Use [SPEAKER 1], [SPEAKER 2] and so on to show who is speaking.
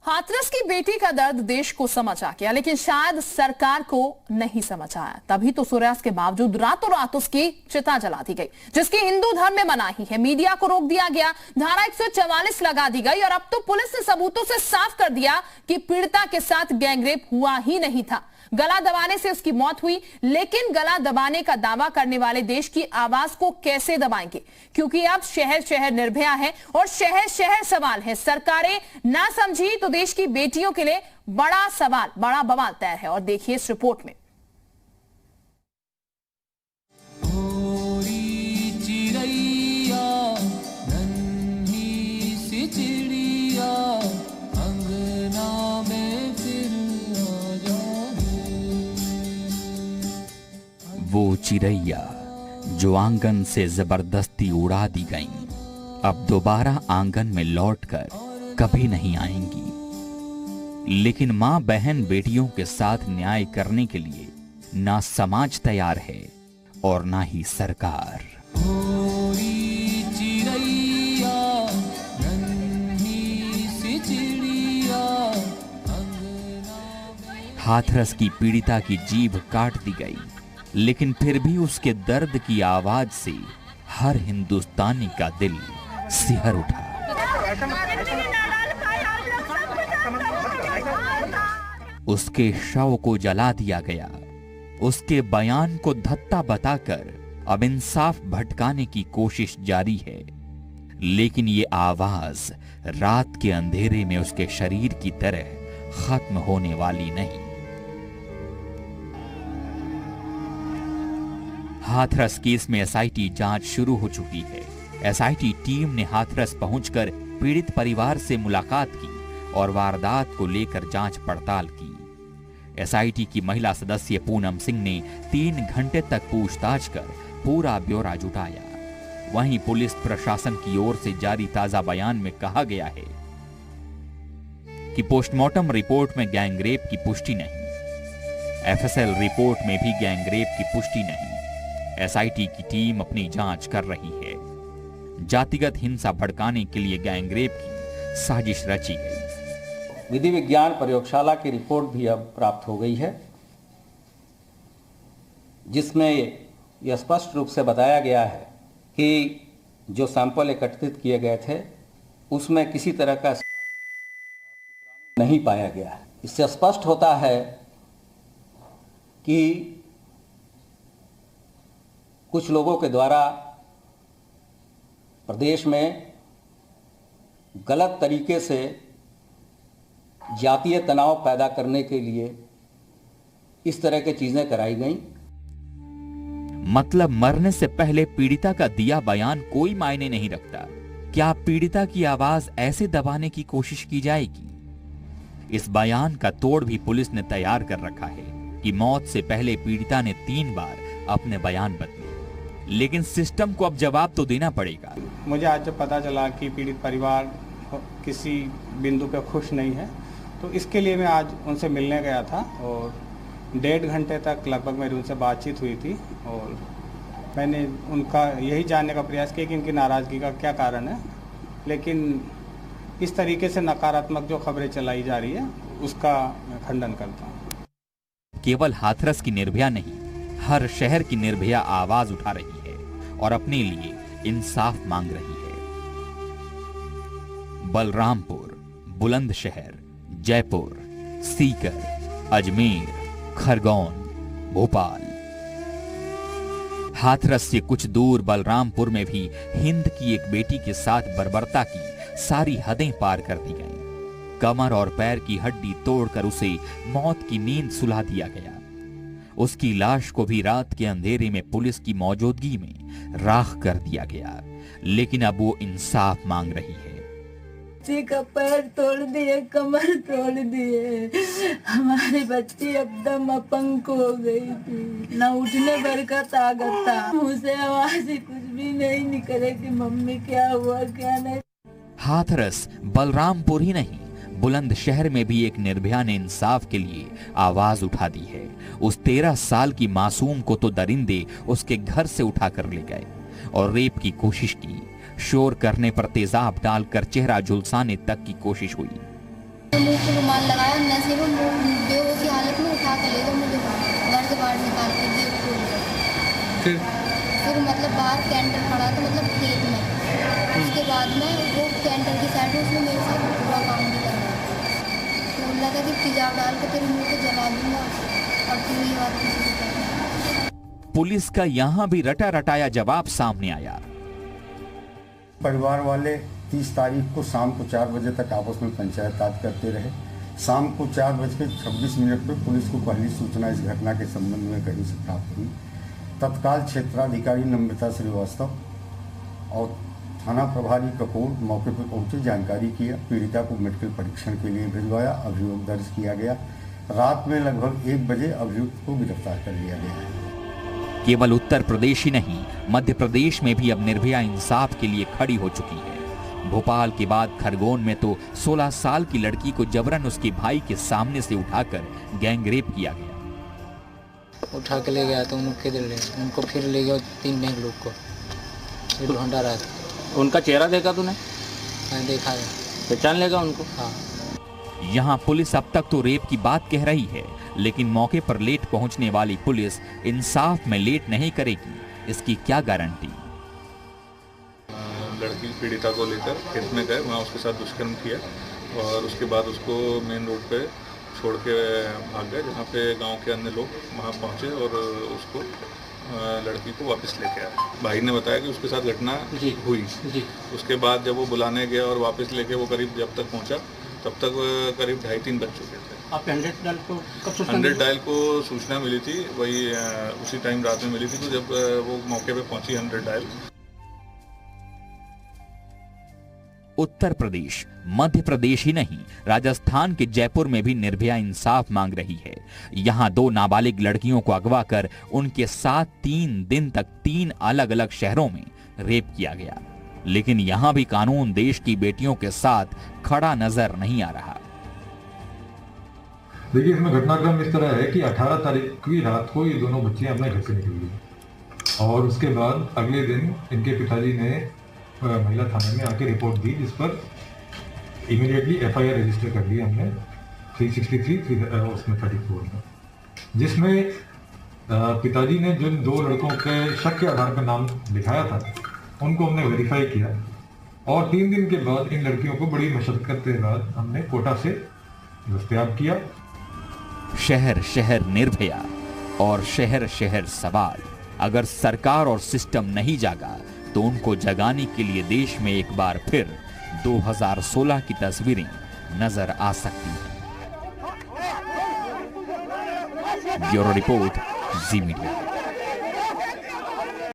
[SPEAKER 1] हाथरस की बेटी का दर्द देश को समझ आ गया, लेकिन शायद सरकार को नहीं समझ आया। तभी तो सूर्यास्त के बावजूद रातों रात उसकी चिता जला दी गई, जिसकी हिंदू धर्म में मनाही है। मीडिया को रोक दिया गया, धारा 144 लगा दी गई और अब तो पुलिस ने सबूतों से साफ कर दिया कि पीड़िता के साथ गैंगरेप हुआ ही नहीं था। गला दबाने से उसकी मौत हुई, लेकिन गला दबाने का दावा करने वाले देश की आवाज को कैसे दबाएंगे? क्योंकि अब शहर शहर निर्भया है और शहर शहर सवाल है। सरकारें ना समझी तो देश की बेटियों के लिए बड़ा सवाल, बड़ा बवाल तैयार है। और देखिए इस रिपोर्ट में।
[SPEAKER 2] वो चिड़ैया जो आंगन से जबरदस्ती उड़ा दी गईं, अब दोबारा आंगन में लौटकर कभी नहीं आएंगी। लेकिन मां बहन बेटियों के साथ न्याय करने के लिए ना समाज तैयार है और ना ही सरकार। हाथरस की पीड़िता की जीभ काट दी गई, लेकिन फिर भी उसके दर्द की आवाज से हर हिंदुस्तानी का दिल सिहर उठा। उसके शव को जला दिया गया। उसके बयान को धत्ता बताकर अब इंसाफ भटकाने की कोशिश जारी है, लेकिन ये आवाज रात के अंधेरे में उसके शरीर की तरह खत्म होने वाली नहीं। हाथरस केस में एसआईटी जांच शुरू हो चुकी है। एसआईटी टीम ने हाथरस पहुंचकर पीड़ित परिवार से मुलाकात की और वारदात को लेकर जांच पड़ताल की। एसआईटी की महिला सदस्य पूनम सिंह ने 3 घंटे तक पूछताछ कर पूरा ब्यौरा जुटाया। वहीं पुलिस प्रशासन की ओर से जारी ताजा बयान में कहा गया है कि पोस्टमार्टम रिपोर्ट में गैंगरेप की पुष्टि नहीं, एफएसएल रिपोर्ट में भी गैंगरेप की पुष्टि नहीं। एसआईटी की टीम अपनी जांच कर रही है। जातिगत हिंसा भड़काने के लिए गैंगरेप की साजिश रची गई।
[SPEAKER 3] विधि विज्ञान प्रयोगशाला की रिपोर्ट भी अब प्राप्त हो गई है, जिसमें यह स्पष्ट रूप से बताया गया है कि जो सैंपल एकत्रित किए गए थे उसमें किसी तरह का नहीं पाया गया है। इससे स्पष्ट होता है कि कुछ लोगों के द्वारा प्रदेश में गलत तरीके से जातीय तनाव पैदा करने के लिए इस तरह की चीजें कराई गईं।
[SPEAKER 2] मतलब मरने से पहले पीड़िता का दिया बयान कोई मायने नहीं रखता। क्या पीड़िता की आवाज ऐसे दबाने की कोशिश की जाएगी? इस बयान का तोड़ भी पुलिस ने तैयार कर रखा है कि मौत से पहले पीड़िता ने 3 बार अपने बयान बदले, लेकिन सिस्टम को अब जवाब तो देना पड़ेगा।
[SPEAKER 4] मुझे आज जब पता चला कि पीड़ित परिवार किसी बिंदु पे खुश नहीं है, तो इसके लिए मैं आज उनसे मिलने गया था और 1.5 घंटे तक लगभग मेरी उनसे बातचीत हुई थी और मैंने उनका यही जानने का प्रयास किया कि इनकी नाराज़गी का क्या कारण है। लेकिन इस तरीके से नकारात्मक जो खबरें चलाई जा रही है उसका मैं खंडन करता हूँ।
[SPEAKER 2] केवल हाथरस की निर्भया नहीं, हर शहर की निर्भया आवाज उठा रही है और अपने लिए इंसाफ मांग रही है। बलरामपुर, बुलंदशहर, जयपुर, सीकर, अजमेर, खरगोन, भोपाल। हाथरस से कुछ दूर बलरामपुर में भी हिंद की एक बेटी के साथ बर्बरता की सारी हदें पार कर दी गईं। कमर और पैर की हड्डी तोड़कर उसे मौत की नींद सुला दिया गया। उसकी लाश को भी रात के अंधेरे में पुलिस की मौजूदगी में राख कर दिया गया, लेकिन अब वो इंसाफ मांग रही है।
[SPEAKER 5] बच्ची का पैर तोड़ दिए, कमर तोड़ दिए, हमारी बच्ची एकदम अपंग हो गई थी, ना उठने भर का ताकत था, मुंह से आवाज ही कुछ भी नहीं निकले कि मम्मी क्या हुआ क्या नहीं।
[SPEAKER 2] हाथरस बलरामपुर ही नहीं, बुलंदशहर में भी एक निर्भया ने इंसाफ के लिए आवाज उठा दी है। उस 13 साल की मासूम को तो दरिंदे उसके घर से उठाकर ले गए और रेप की कोशिश की। शोर करने पर तेजाब डालकर चेहरा झुलसाने तक की कोशिश हुई।
[SPEAKER 6] मुंह पे रुमाल लगाया, नशे में बेहोश की हालत में उठा कर ले गए मुझे, घर से बाहर निकाल के गेट खोल गए। फिर मतलब बाहर कैंटर खड़ा था, मतलब खेत में। उसके बाद में वो कैंटर की साइड में उसने मेरे साथ पूरा काम भी करा, तो बोला था कि तेजाब डाल के तेरे मुँह को जला दूंगा और तू ये बात किसी को कहना।
[SPEAKER 2] पुलिस का यहाँ भी रटा रटाया जवाब सामने आया।
[SPEAKER 7] परिवार वाले 30 तारीख को शाम को 4 बजे तक आपस में पंचायत करते रहे। शाम को 4:26 पर पुलिस को पहली सूचना इस घटना के संबंध में कहीं से प्राप्त हुई। तत्काल क्षेत्राधिकारी नम्रता श्रीवास्तव और थाना प्रभारी कपूर मौके पर पहुंचे, जानकारी किया, पीड़िता को मेडिकल परीक्षण के लिए भिजवाया, अभियोग दर्ज किया गया। रात में लगभग 1 बजे अभियुक्त को गिरफ्तार कर लिया गया है।
[SPEAKER 2] केवल उत्तर प्रदेश ही नहीं, मध्य प्रदेश में भी अब निर्भया इंसाफ के लिए खड़ी हो चुकी है। भोपाल के बाद खरगोन में तो 16 साल की लड़की को जबरन उसके भाई के सामने से उठाकर गैंगरेप किया गया।
[SPEAKER 8] उठा के ले गया तो उनको फिर ले गया 3 बैंक लोग को, बिल्कुल हंडा रहा था।
[SPEAKER 9] उनका चेहरा देखा तूने?
[SPEAKER 8] मैंने देखा है।
[SPEAKER 9] पहचान लेगा उनको?
[SPEAKER 8] हाँ।
[SPEAKER 2] यहाँ पुलिस अब तक तो रेप की बात कह रही है, लेकिन मौके पर लेट पहुंचने वाली पुलिस इंसाफ में लेट नहीं करेगी, इसकी क्या गारंटी?
[SPEAKER 10] लड़की पीड़िता को लेकर खेत में गए, वहाँ उसके साथ दुष्कर्म किया और उसके बाद उसको मेन रोड पे छोड़ के भाग गए, जहाँ पे गांव के अन्य लोग वहाँ पहुँचे और उसको लड़की को वापस लेके आए। भाई ने बताया कि उसके साथ घटना हुई। उसके बाद जब वो बुलाने गया और वापस लेके वो करीब जब तक पहुँचा तब तक करीब 2.5-3 बज चुके थे।
[SPEAKER 9] आप 100 डायल को कब सूचना
[SPEAKER 10] 100 डायल को सूचना मिली थी, वही उसी टाइम रात में मिली थी। तो जब वो मौके पे पहुंची 100 डायल।
[SPEAKER 2] उत्तर प्रदेश, मध्य प्रदेश ही नहीं, राजस्थान के जयपुर में भी निर्भया इंसाफ मांग रही है। यहाँ 2 नाबालिग लड़कियों को अगवा कर उनके साथ 3 दिन तक 3 अलग अलग शहरों में रेप किया गया, लेकिन यहाँ भी कानून देश की बेटियों के साथ खड़ा नजर नहीं आ रहा।
[SPEAKER 11] देखिए, इसमें घटनाक्रम इस तरह है कि 18 तारीख की रात को ये दोनों बच्चियां अपने घर से निकल गई और उसके बाद अगले दिन इनके पिताजी ने महिला थाने में आके रिपोर्ट दी, जिस पर इमीडिएटली FIR रजिस्टर कर ली हमने 363 उसमें 34 में, जिसमें पिताजी ने जिन 2 लड़कों के शक के आधार पर नाम लिखाया था उनको हमने वेरीफाई किया और 3 दिन के बाद इन लड़कियों को बड़ी मशक्कत के बाद हमने कोटा से दस्तयाब किया।
[SPEAKER 2] शहर शहर निर्भया और शहर शहर सवाल। अगर सरकार और सिस्टम नहीं जागा तो उनको जगाने के लिए देश में एक बार फिर 2016 की तस्वीरें नजर आ सकती हैं। ब्यूरो रिपोर्ट, जी मीडिया।